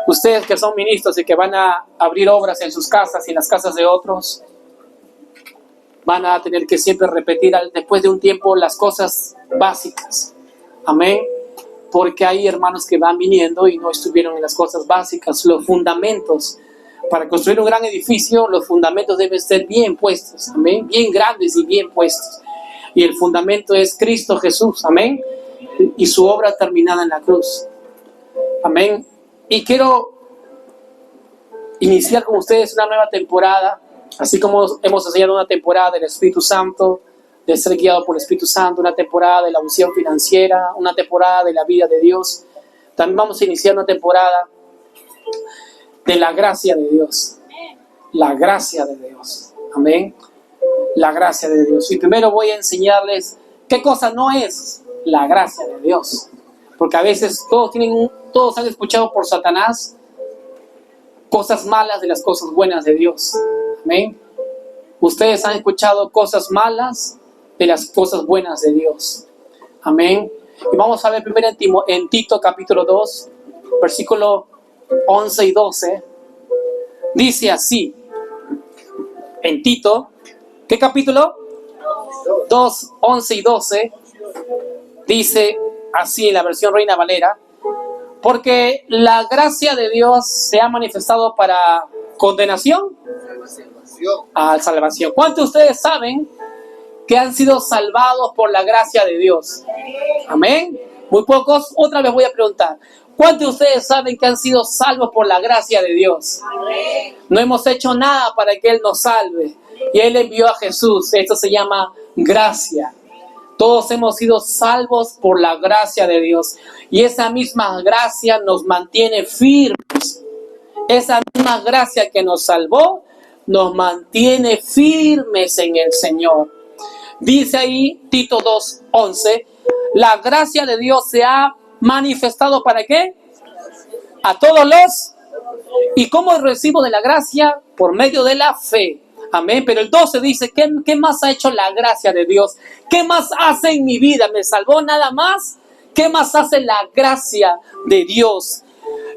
Ustedes que son ministros y que van a abrir obras en sus casas y en las casas de otros, van a tener que siempre repetir después de un tiempo las cosas básicas. Amén. Porque hay hermanos que van viniendo y no estuvieron en las cosas básicas, los fundamentos. Para construir un gran edificio, los fundamentos deben ser bien puestos, amén, bien grandes y bien puestos. Y el fundamento es Cristo Jesús, amén, y su obra terminada en la cruz, amén. Y quiero iniciar con ustedes una nueva temporada, así como hemos enseñado una temporada del Espíritu Santo, de ser guiado por el Espíritu Santo, una temporada de la unción financiera, una temporada de la vida de Dios. También vamos a iniciar una temporada de la gracia de Dios. La gracia de Dios. Amén. La gracia de Dios. Y primero voy a enseñarles qué cosa no es la gracia de Dios. Porque a veces todos han escuchado por Satanás cosas malas de las cosas buenas de Dios. Amén. Ustedes han escuchado cosas malas de las cosas buenas de Dios. Amén. Y vamos a ver primero en Tito capítulo 2, versículo 11 y 12. Dice así. En Tito, ¿qué capítulo? 2, 11 y 12. Dice así en la versión Reina Valera. Porque la gracia de Dios se ha manifestado para condenación a salvación. ¿Cuántos de ustedes saben que han sido salvados por la gracia de Dios? Amén. Muy pocos. Otra vez voy a preguntar. ¿Cuántos de ustedes saben que han sido salvos por la gracia de Dios? No hemos hecho nada para que Él nos salve. Y Él envió a Jesús. Esto se llama gracia. Todos hemos sido salvos por la gracia de Dios. Y esa misma gracia nos mantiene firmes. Esa misma gracia que nos salvó nos mantiene firmes en el Señor. Dice ahí Tito 2:11, la gracia de Dios se ha manifestado ¿para qué? A todos los. ¿Y cómo recibo de la gracia? Por medio de la fe. Amén. Pero el 12 dice, ¿qué más ha hecho la gracia de Dios? ¿Qué más hace en mi vida? ¿Me salvó nada más? ¿Qué más hace la gracia de Dios?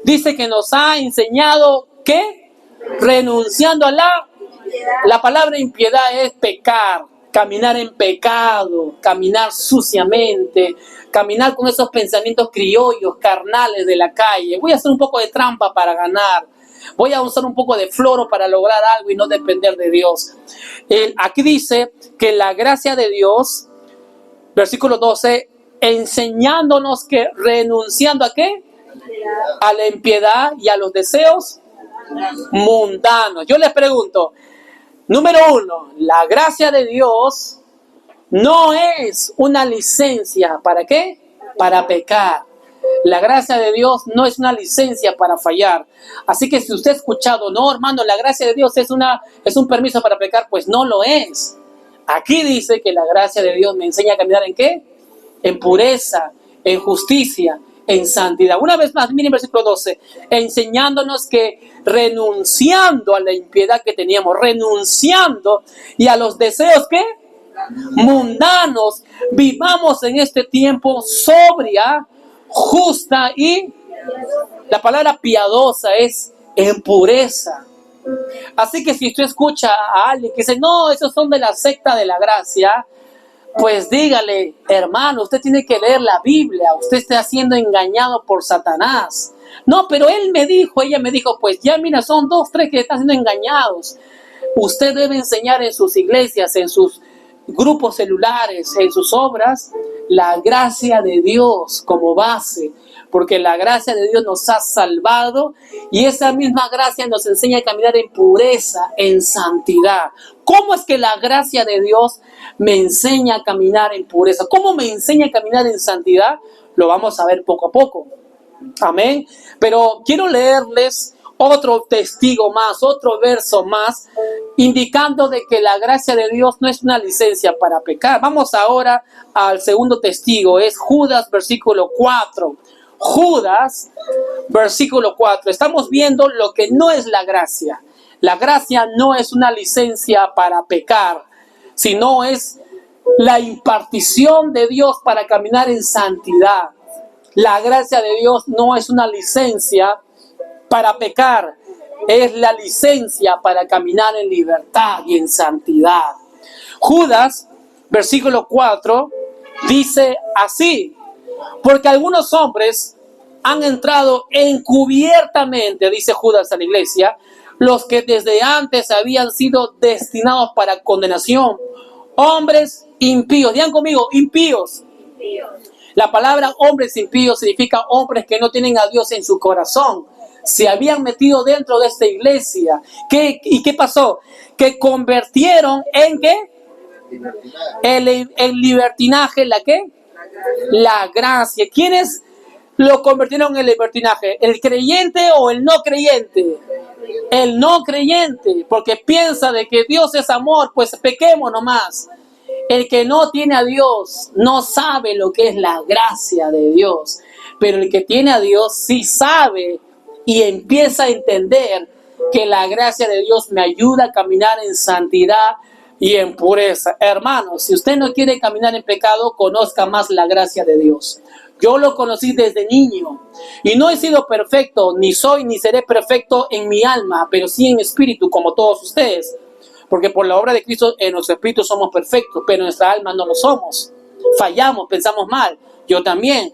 Dice que nos ha enseñado, ¿qué? Renunciando a la palabra impiedad es pecar. Caminar en pecado, caminar suciamente, caminar con esos pensamientos criollos, carnales de la calle. Voy a hacer un poco de trampa para ganar. Voy a usar un poco de floro para lograr algo y no depender de Dios. Aquí dice que la gracia de Dios, versículo 12, enseñándonos que renunciando ¿a qué? A la impiedad y a los deseos mundanos. Yo les pregunto, número 1, la gracia de Dios no es una licencia, ¿para qué? Para pecar. La gracia de Dios no es una licencia para fallar. Así que si usted ha escuchado, no hermano, la gracia de Dios es un permiso para pecar, pues no lo es. Aquí dice que la gracia de Dios me enseña a caminar ¿en qué? En pureza, en justicia, en santidad. Una vez más, miren versículo 12, enseñándonos que renunciando a la impiedad que teníamos, renunciando y a los deseos ¿qué? Mundanos, vivamos en este tiempo sobria, justa y la palabra piadosa es en pureza. Así que si usted escucha a alguien que dice, no, esos son de la secta de la gracia, pues dígale, hermano, usted tiene que leer la Biblia, usted está siendo engañado por Satanás. No, pero ella me dijo, pues ya mira, son 2, 3 que están siendo engañados. Usted debe enseñar en sus iglesias, en sus grupos celulares, en sus obras, la gracia de Dios como base, porque la gracia de Dios nos ha salvado y esa misma gracia nos enseña a caminar en pureza, en santidad. ¿Cómo es que la gracia de Dios me enseña a caminar en pureza? ¿Cómo me enseña a caminar en santidad? Lo vamos a ver poco a poco. Amén. Pero quiero leerles otro testigo más, otro verso más, indicando de que la gracia de Dios no es una licencia para pecar. Vamos ahora al segundo testigo, es Judas, versículo 4. Judas, versículo 4. Estamos viendo lo que no es la gracia. La gracia no es una licencia para pecar, sino es la impartición de Dios para caminar en santidad. La gracia de Dios no es una licencia para pecar, es la licencia para caminar en libertad y en santidad. Judas, versículo 4, dice así: porque algunos hombres han entrado encubiertamente, dice Judas a la iglesia, los que desde antes habían sido destinados para condenación, hombres impíos. Digan conmigo, impíos. La palabra hombres impíos significa hombres que no tienen a Dios en su corazón. Se habían metido dentro de esta iglesia. ¿Y qué pasó? Que convirtieron en ¿qué? El libertinaje, ¿la qué? La gracia. ¿Quiénes lo convirtieron en el libertinaje? ¿El creyente o el no creyente? El no creyente, porque piensa de que Dios es amor, pues pequemos nomás. El que no tiene a Dios no sabe lo que es la gracia de Dios, pero el que tiene a Dios sí sabe y empieza a entender que la gracia de Dios me ayuda a caminar en santidad y en pureza. Hermanos, si usted no quiere caminar en pecado, conozca más la gracia de Dios. Yo lo conocí desde niño y no he sido perfecto, ni soy ni seré perfecto en mi alma, pero sí en espíritu, como todos ustedes. Porque por la obra de Cristo en nuestro espíritu somos perfectos, pero en nuestra alma no lo somos. Fallamos, pensamos mal, yo también.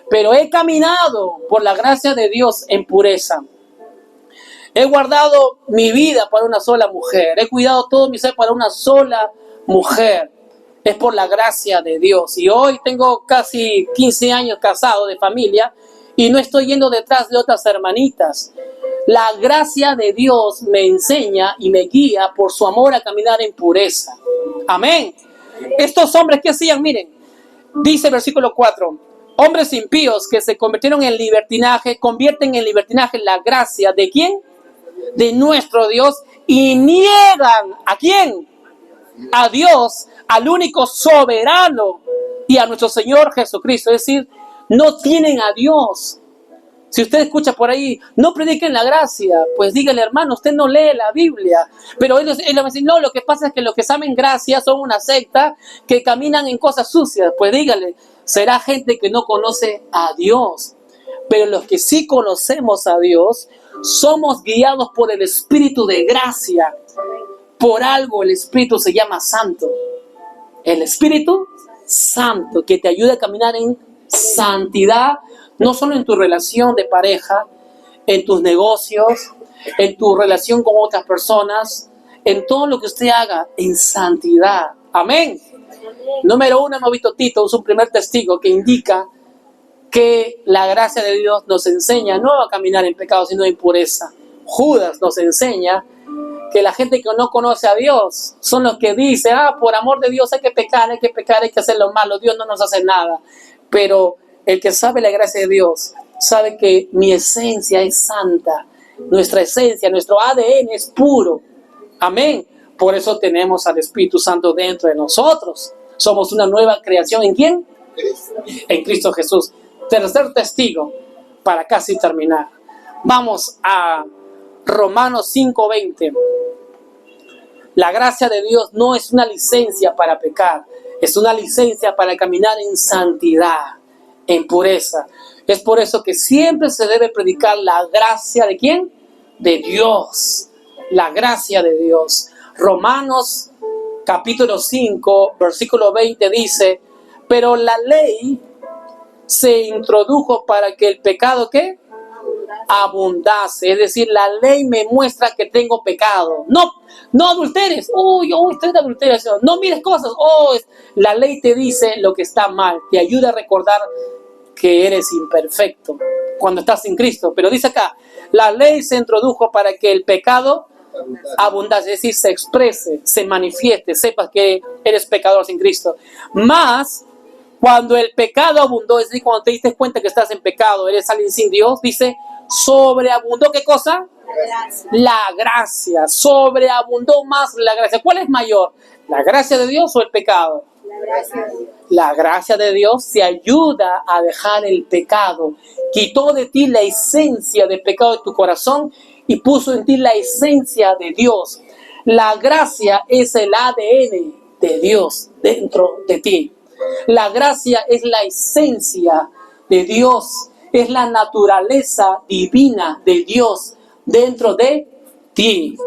Pero he caminado por la gracia de Dios en pureza. He guardado mi vida para una sola mujer. He cuidado todo mi ser para una sola mujer. Es por la gracia de Dios. Y hoy tengo casi 15 años casado de familia y no estoy yendo detrás de otras hermanitas. La gracia de Dios me enseña y me guía por su amor a caminar en pureza. Amén. Estos hombres, ¿qué hacían? Miren, dice el versículo 4. Hombres impíos que se convirtieron en libertinaje, convierten en libertinaje la gracia ¿de quién? De nuestro Dios, y niegan ¿a quién? A Dios, al único soberano, y a nuestro Señor Jesucristo. Es decir, no tienen a Dios. Si usted escucha por ahí, no prediquen la gracia, pues dígale, hermano, usted no lee la Biblia. Pero él va a decir, no, lo que pasa es que los que saben gracia son una secta que caminan en cosas sucias. Pues dígale, será gente que no conoce a Dios. Pero los que sí conocemos a Dios, somos guiados por el Espíritu de gracia. Por algo el Espíritu se llama Santo. El Espíritu Santo que te ayuda a caminar en santidad, no solo en tu relación de pareja, en tus negocios, en tu relación con otras personas, en todo lo que usted haga, en santidad. Amén. Número 1, hemos visto Tito, es un primer testigo que indica que la gracia de Dios nos enseña no a caminar en pecado, sino en pureza. Judas nos enseña que la gente que no conoce a Dios son los que dicen, por amor de Dios hay que pecar, hay que hacer lo malo, Dios no nos hace nada. Pero el que sabe la gracia de Dios sabe que mi esencia es santa, nuestra esencia, nuestro ADN es puro. Amén. Por eso tenemos al Espíritu Santo dentro de nosotros. Somos una nueva creación. ¿En quién? En Cristo Jesús. Tercer testigo, para casi terminar. Vamos a Romanos 5:20. La gracia de Dios no es una licencia para pecar, es una licencia para caminar en santidad, en pureza. Es por eso que siempre se debe predicar la gracia ¿de quién? De Dios. La gracia de Dios. Romanos capítulo 5, versículo 20 dice, pero la ley se introdujo para que el pecado ¿qué? Abundase. Es decir, la ley me muestra que tengo pecado. No adulteres. Estoy de adulteración. No mires cosas. La ley te dice lo que está mal. Te ayuda a recordar que eres imperfecto cuando estás en Cristo. Pero dice acá, la ley se introdujo para que el pecado abundase. Es decir, se exprese, se manifieste, sepas que eres pecador sin Cristo. Más cuando el pecado abundó, es decir, cuando te diste cuenta que estás en pecado, eres alguien sin Dios, dice, sobreabundó, ¿qué cosa? La gracia. Sobreabundó más la gracia. ¿Cuál es mayor? ¿La gracia de Dios o el pecado? La gracia de Dios te ayuda a dejar el pecado. Quitó de ti la esencia del pecado de tu corazón y puso en ti la esencia de Dios. La gracia es el ADN de Dios dentro de ti. La gracia es la esencia de Dios Es la naturaleza divina de Dios dentro de ti.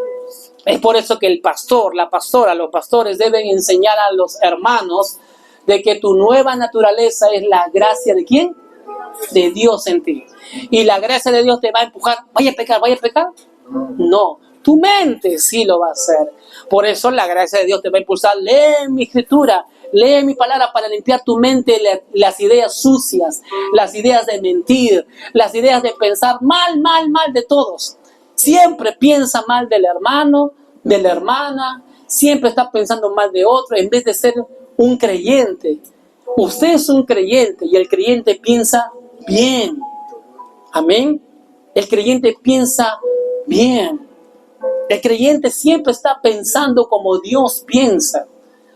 Es por eso que el pastor, la pastora, los pastores deben enseñar a los hermanos de que tu nueva naturaleza es la gracia de ¿quién? De Dios en ti. Y la gracia de Dios te va a empujar. ¿Vaya a pecar? ¿Vaya a pecar? No. Tu mente sí lo va a hacer. Por eso la gracia de Dios te va a impulsar. Lee mi escritura, lee mi palabra para limpiar tu mente, las ideas sucias, las ideas de mentir, las ideas de pensar mal de todos. Siempre piensa mal del hermano, de la hermana, siempre está pensando mal de otro en vez de ser un creyente. Usted es un creyente y el creyente piensa bien. Amén. El creyente piensa bien. El creyente siempre está pensando como Dios piensa.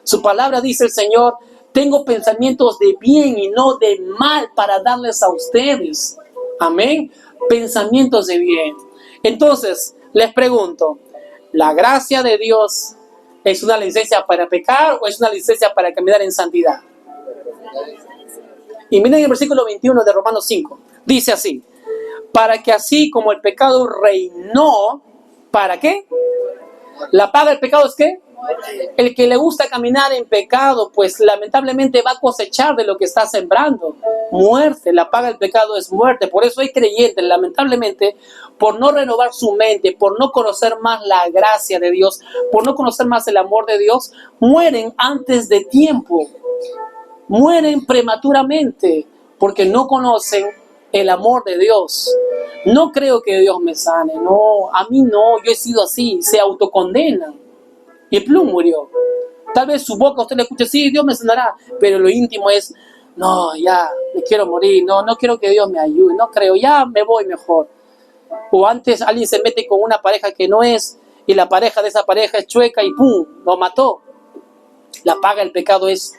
Su palabra dice el Señor, tengo pensamientos de bien y no de mal para darles a ustedes. Amén. Pensamientos de bien. Entonces, les pregunto, ¿la gracia de Dios es una licencia para pecar o es una licencia para caminar en santidad? Y miren el versículo 21 de Romanos 5. Dice así, para que así como el pecado reinó, ¿para qué? ¿La paga del pecado es qué? El que le gusta caminar en pecado, pues lamentablemente va a cosechar de lo que está sembrando. Muerte, la paga del pecado es muerte. Por eso hay creyentes, lamentablemente, por no renovar su mente, por no conocer más la gracia de Dios, por no conocer más el amor de Dios, mueren antes de tiempo. Mueren prematuramente porque no conocen el amor de Dios. No creo que Dios me sane. No, a mí no, yo he sido así. Se autocondenan. Y plum, murió. Tal vez su boca usted le escuche, sí, Dios me sanará, pero lo íntimo es, no, ya, me quiero morir, no quiero que Dios me ayude, no creo, ya me voy mejor. O antes alguien se mete con una pareja que no es, y la pareja de esa pareja es chueca y pum, lo mató. La paga del pecado es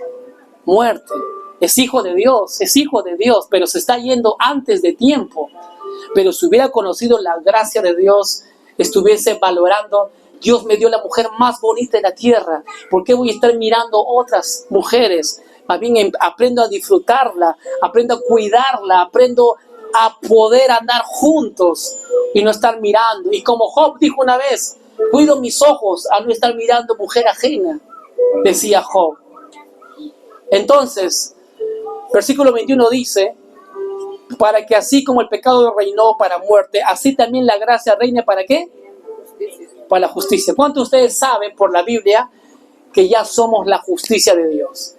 muerte. Es hijo de Dios, pero se está yendo antes de tiempo. Pero si hubiera conocido la gracia de Dios, estuviese valorando, Dios me dio la mujer más bonita de la tierra. ¿Por qué voy a estar mirando otras mujeres? Más bien aprendo a disfrutarla, aprendo a cuidarla, aprendo a poder andar juntos y no estar mirando. Y como Job dijo una vez, cuido mis ojos a no estar mirando mujer ajena, decía Job. Entonces, versículo 21 dice, para que así como el pecado reinó para muerte, así también la gracia reine ¿para qué? Para la justicia. ¿Cuántos de ustedes saben por la Biblia que ya somos la justicia de Dios?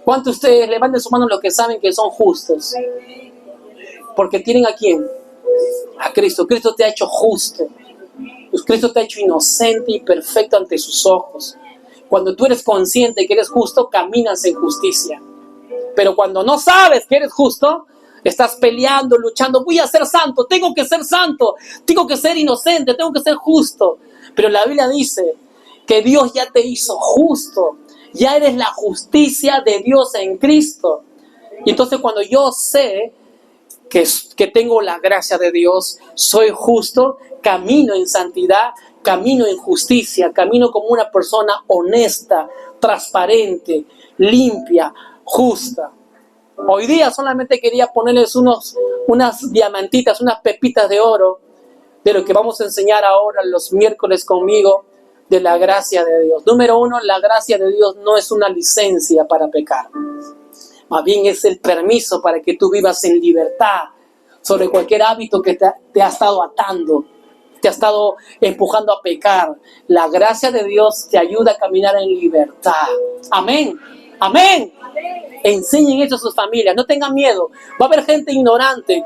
¿Cuántos de ustedes levanten su mano los que saben que son justos? Porque tienen ¿a quién? A Cristo. Cristo te ha hecho justo. Cristo te ha hecho inocente y perfecto ante sus ojos. Cuando tú eres consciente que eres justo, caminas en justicia. Pero cuando no sabes que eres justo, estás peleando, luchando, voy a ser santo, tengo que ser santo, tengo que ser inocente, tengo que ser justo. Pero la Biblia dice que Dios ya te hizo justo, ya eres la justicia de Dios en Cristo. Y entonces cuando yo sé que tengo la gracia de Dios, soy justo, camino en santidad, camino en justicia, camino como una persona honesta, transparente, limpia, justa. Hoy día solamente quería ponerles unas diamantitas, unas pepitas de oro de lo que vamos a enseñar ahora los miércoles conmigo de la gracia de Dios. Número 1, la gracia de Dios no es una licencia para pecar. Más bien es el permiso para que tú vivas en libertad sobre cualquier hábito que te ha estado atando, te ha estado empujando a pecar. La gracia de Dios te ayuda a caminar en libertad. Amén. Amén. Enseñen eso a sus familias, no tengan miedo. Va a haber gente ignorante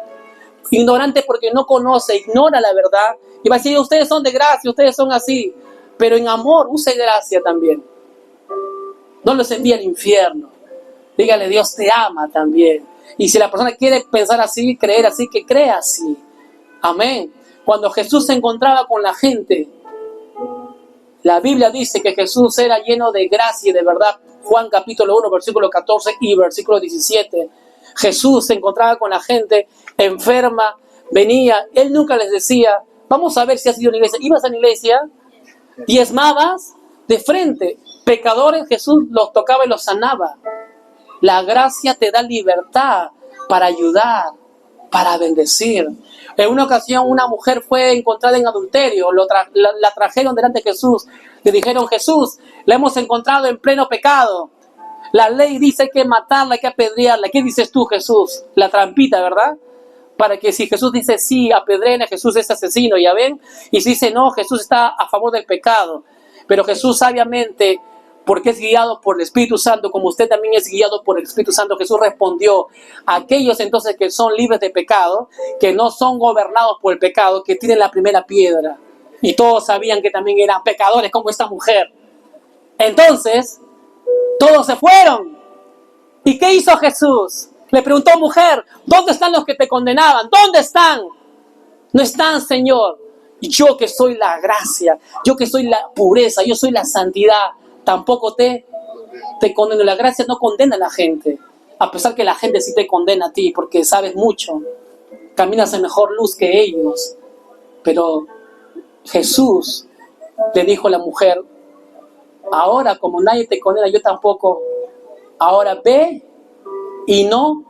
porque no conoce, ignora la verdad. Y va a decir, ustedes son de gracia, ustedes son así. Pero en amor, use gracia también. No los envíe al infierno. Dígale, Dios te ama también. Y si la persona quiere pensar así, creer así, que crea así. Amén. Cuando Jesús se encontraba con la gente, la Biblia dice que Jesús era lleno de gracia y de verdad. Juan capítulo 1, versículo 14 y versículo 17. Jesús se encontraba con la gente enferma, venía. Él nunca les decía, vamos a ver si has ido a la iglesia. ¿Ibas a la iglesia? ¿Diezmabas? De frente. Pecadores, Jesús los tocaba y los sanaba. La gracia te da libertad para ayudar. para bendecir. En una ocasión una mujer fue encontrada en adulterio, la trajeron delante de Jesús, le dijeron: Jesús, la hemos encontrado en pleno pecado. La ley dice que matarla, que apedrearla. ¿Qué dices tú, Jesús? La trampita, ¿verdad? Para que si Jesús dice sí, apedreen a Jesús, es asesino, ¿ya ven? Y si dice no, Jesús está a favor del pecado. Pero Jesús sabiamente, porque es guiado por el Espíritu Santo, como usted también es guiado por el Espíritu Santo, Jesús respondió: a aquellos entonces que son libres de pecado, que no son gobernados por el pecado, que tienen la primera piedra. Y todos sabían que también eran pecadores como esta mujer. Entonces, todos se fueron. ¿Y qué hizo Jesús? Le preguntó: mujer, ¿dónde están los que te condenaban? ¿Dónde están? No están, Señor. Y yo que soy la gracia, yo que soy la pureza, yo soy la santidad, tampoco te condeno. La gracia no condena a la gente, a pesar que la gente sí te condena a ti, porque sabes mucho, caminas en mejor luz que ellos. Pero Jesús le dijo a la mujer: ahora como nadie te condena, yo tampoco, ahora ve y no,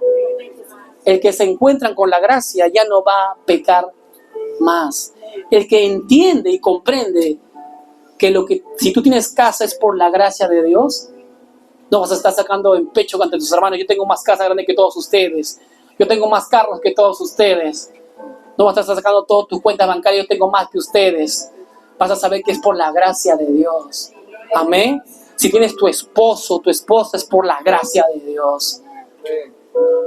el que se encuentran con la gracia ya no va a pecar más. El que entiende y comprende que si tú tienes casa es por la gracia de Dios, no vas a estar sacando en pecho ante tus hermanos: yo tengo más casa grande que todos ustedes, yo tengo más carros que todos ustedes. No vas a estar sacando todas tus cuentas bancarias: yo tengo más que ustedes. Vas a saber que es por la gracia de Dios. Amén. Si tienes tu esposo, tu esposa, es por la gracia de Dios.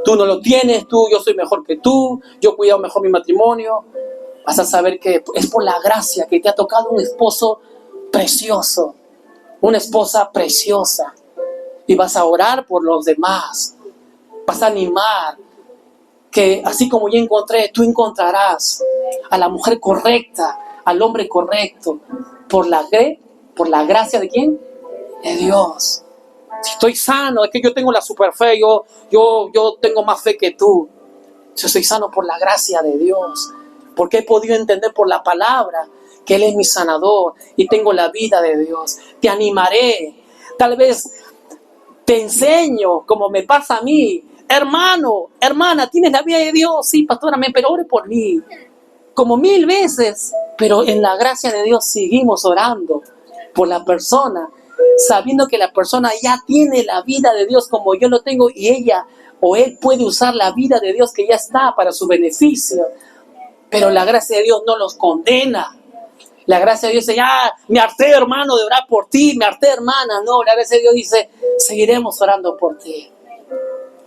Tú no lo tienes, yo soy mejor que tú, yo cuido mejor mi matrimonio. Vas a saber que es por la gracia que te ha tocado un esposo precioso, una esposa preciosa. Y vas a orar por los demás. Vas a animar que así como yo encontré, tú encontrarás a la mujer correcta, al hombre correcto. ¿Por la gracia de quién? De Dios. Si estoy sano, es que yo tengo la super fe, yo tengo más fe que tú. Yo soy sano por la gracia de Dios, porque he podido entender por la palabra que Él es mi sanador y tengo la vida de Dios. Te animaré, tal vez te enseño como me pasa a mí. Hermano, hermana, ¿tienes la vida de Dios? Sí, pastora, pero ore por mí. Como 1000 veces, pero en la gracia de Dios seguimos orando por la persona, sabiendo que la persona ya tiene la vida de Dios como yo lo tengo, y ella o él puede usar la vida de Dios que ya está para su beneficio. Pero la gracia de Dios no los condena. La gracia de Dios dice: me harté, hermano, de orar por ti, me harté, hermana. No, la gracia de Dios dice: seguiremos orando por ti.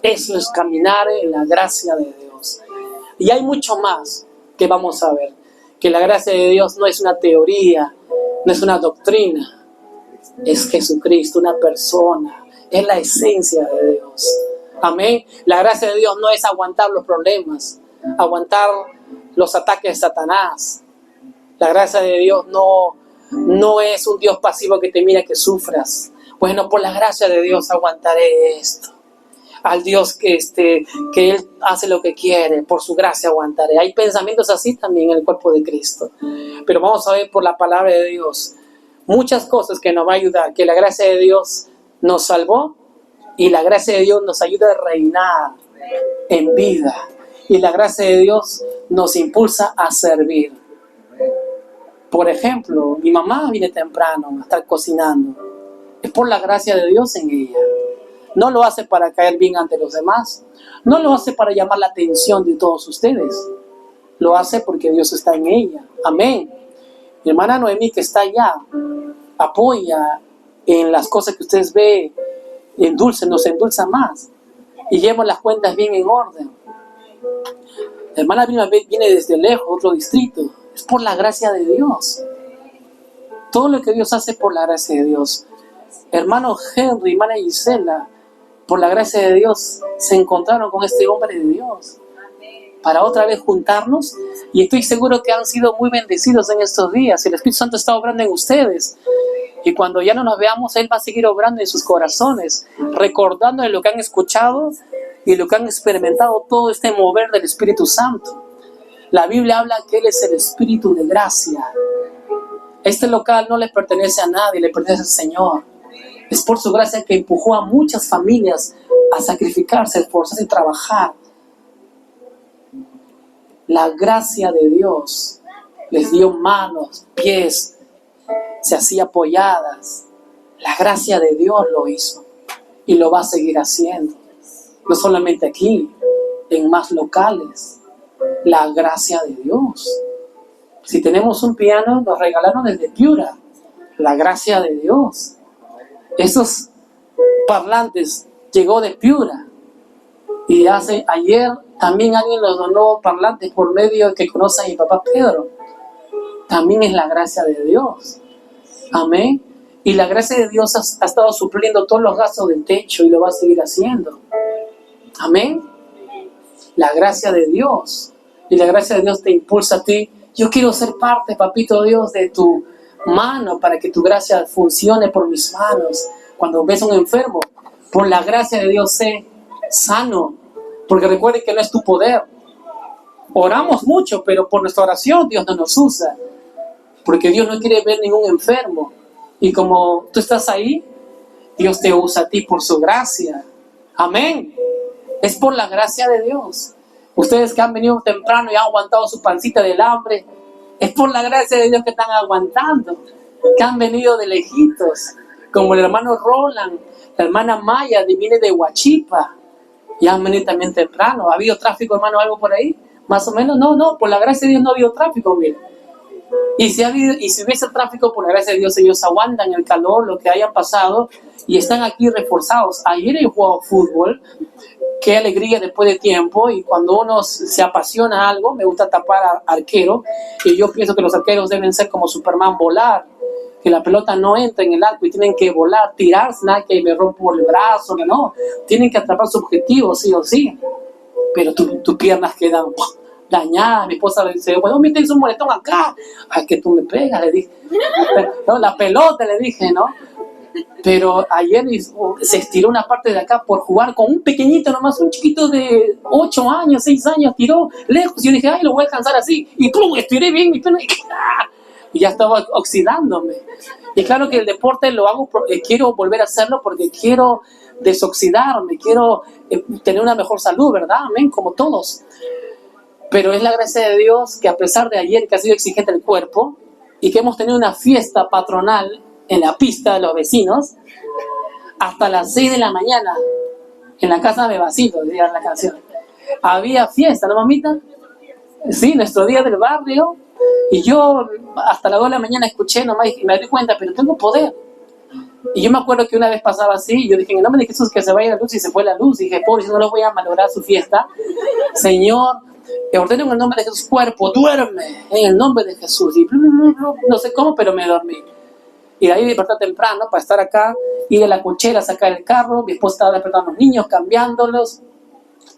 Eso es caminar en la gracia de Dios. Y hay mucho más que vamos a ver. Que la gracia de Dios no es una teoría, no es una doctrina. Es Jesucristo, una persona. Es la esencia de Dios. Amén. La gracia de Dios no es aguantar los problemas, aguantar los ataques de Satanás. La gracia de Dios no es un Dios pasivo que te mira que sufras. Bueno, por la gracia de Dios aguantaré esto. Al Dios que Él hace lo que quiere, por su gracia aguantaré. Hay pensamientos así también en el cuerpo de Cristo. Pero vamos a ver por la palabra de Dios muchas cosas que nos va a ayudar. Que la gracia de Dios nos salvó y la gracia de Dios nos ayuda a reinar en vida. Y la gracia de Dios nos impulsa a servir. Por ejemplo, mi mamá viene temprano a estar cocinando. Es por la gracia de Dios en ella. No lo hace para caer bien ante los demás. No lo hace para llamar la atención de todos ustedes. Lo hace porque Dios está en ella. Amén. Mi hermana Noemí, que está allá, apoya en las cosas que ustedes ven, nos endulza más. Y lleva las cuentas bien en orden. La hermana Vilma viene desde lejos, otro distrito. Es por la gracia de Dios. Todo lo que Dios hace por la gracia de Dios. Hermano Henry, hermana Gisela, por la gracia de Dios se encontraron con este hombre de Dios para otra vez juntarnos, y estoy seguro que han sido muy bendecidos en estos días. El Espíritu Santo está obrando en ustedes, y cuando ya no nos veamos, Él va a seguir obrando en sus corazones, recordando de lo que han escuchado y lo que han experimentado, todo este mover del Espíritu Santo. La Biblia habla que Él es el Espíritu de gracia. Este local no le pertenece a nadie, le pertenece al Señor. Es por su gracia que empujó a muchas familias a sacrificarse, a esforzarse y trabajar. La gracia de Dios les dio manos, pies, se hacía apoyadas. La gracia de Dios lo hizo y lo va a seguir haciendo. No solamente aquí, en más locales. La gracia de Dios. Si tenemos un piano, nos regalaron desde Piura. La gracia de Dios. Esos parlantes llegó de Piura. Y ayer también alguien nos donó parlantes por medio que conoce a mi papá Pedro. También es la gracia de Dios. Amén. Y la gracia de Dios ha estado supliendo todos los gastos del techo y lo va a seguir haciendo. Amén. La gracia de Dios. Y la gracia de Dios te impulsa a ti. Yo quiero ser parte, papito Dios, de tu mano para que tu gracia funcione por mis manos. Cuando ves a un enfermo, por la gracia de Dios sé sano. Porque recuerden que no es tu poder. Oramos mucho, pero por nuestra oración Dios no nos usa. Porque Dios no quiere ver ningún enfermo. Y como tú estás ahí, Dios te usa a ti por su gracia. Amén. Es por la gracia de Dios. Ustedes que han venido temprano y han aguantado su pancita del hambre, es por la gracia de Dios que están aguantando. Que han venido de lejitos, como el hermano Roland, la hermana Maya, viene de Huachipa. Y han venido también temprano. ¿Ha habido tráfico, hermano, algo por ahí? Más o menos. No, por la gracia de Dios no ha habido tráfico, mire. Y si hubiese tráfico, por la gracia de Dios, ellos aguantan el calor, lo que hayan pasado, y están aquí reforzados. Ayer he jugado fútbol, qué alegría después de tiempo, y cuando uno se apasiona a algo, me gusta tapar a arquero, y yo pienso que los arqueros deben ser como Superman, volar, que la pelota no entra en el arco y tienen que volar, tirarse, nada que me rompo el brazo, no, tienen que atrapar su objetivo, sí o sí, pero tus piernas quedan dañada. Mi esposa le dice, bueno, me tienes un moretón acá. Ay, que tú me pegas, le dije. No, la pelota, le dije, ¿no? Pero ayer se estiró una parte de acá por jugar con un pequeñito nomás, un chiquito de 8 años, 6 años, tiró lejos. Y yo dije, ay, lo voy a alcanzar así. Y ¡pum! Estiré bien mi pelo y ya estaba oxidándome. Y claro que el deporte lo hago, quiero volver a hacerlo porque quiero desoxidarme, quiero tener una mejor salud, ¿verdad? Amén, como todos. Pero es la gracia de Dios que a pesar de ayer que ha sido exigente el cuerpo y que hemos tenido una fiesta patronal en la pista de los vecinos, hasta las 6 de la mañana, en la casa de Basito, decía la canción, había fiesta, ¿no, mamita? Sí, nuestro día del barrio, y yo hasta las 2 de la mañana escuché nomás y me di cuenta, pero tengo poder. Y yo me acuerdo que una vez pasaba así, y yo dije, en el nombre de Jesús que se vaya la luz, y se fue la luz, y dije, pobre, si no los voy a malograr su fiesta, Señor, que ordeno en el nombre de Jesús, cuerpo, duerme, en el nombre de Jesús, y no sé cómo, pero me dormí. Y de ahí desperté temprano para estar acá, ir a la cochera, sacar el carro, mi esposa estaba despertando a los niños, cambiándolos,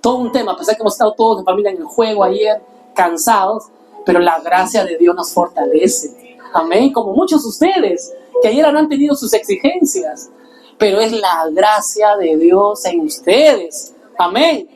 todo un tema, a pesar que hemos estado todos en familia en el juego ayer, cansados, pero la gracia de Dios nos fortalece, amén, como muchos de ustedes, que ayer no han tenido sus exigencias, pero es la gracia de Dios en ustedes, amén.